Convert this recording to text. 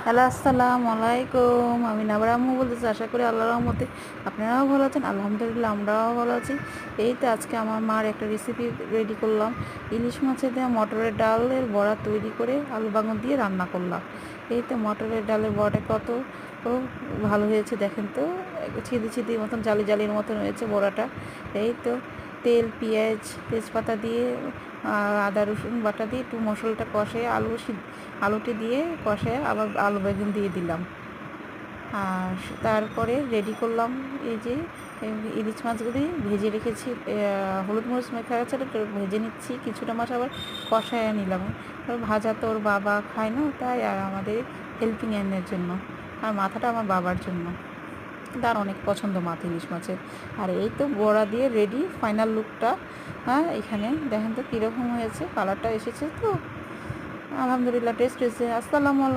Hello, আসসালামু আলাইকুম। আমি নাবরা আম্মু বলতেছি। আশা করি আল্লাহর রহমতে আপনারাও ভালো আছেন। আলহামদুলিল্লাহ আমরাও ভালো আছি। এই তো আজকে আমার মার একটা রেসিপি রেডি করলাম। ইলিশ মাছের দিয়ে মটরের ডালের বড়া তৈরি করে আলু বাঙন দিয়ে রান্না করলাম। এই তো মটরের ডালের বড়াটা কত ভালো হয়েছে দেখেন তো, ছিদি ছিদি মতন জালি জালির মতন হয়েছে বড়াটা। এই তো তেল, পেঁয়াজ, তেজপাতা দিয়ে আদা রসুন বাটা দিয়ে একটু মশলাটা কষে আলুটি দিয়ে কষে আবার আলু বেগুন দিয়ে দিলাম। আর তারপরে রেডি করলাম এই যে ইলিশ মাছগুলি ভেজে রেখেছি, হলুদ মরিচ মেখে আছে, ভেজে নিচ্ছি কিছুটা মাছ, আবার কষায় নিলাম। ভাজা তো ওর বাবা খায় না তাই, আর আমাদের হেল্পিং হ্যান্ডের জন্য, আর মাথাটা আমার বাবার জন্য। তার অনেক পছন্দ মাছ, ইলিশ মাছের। আর এই তো বড়া দিয়ে রেডি ফাইনাল লুকটা। হ্যাঁ, এখানে দেখেন তো কীরকম হয়েছে, কালারটা এসেছে তো। আলহামদুলিল্লাহ, টেস্ট হয়েছে। আসসালামু আলাইকুম।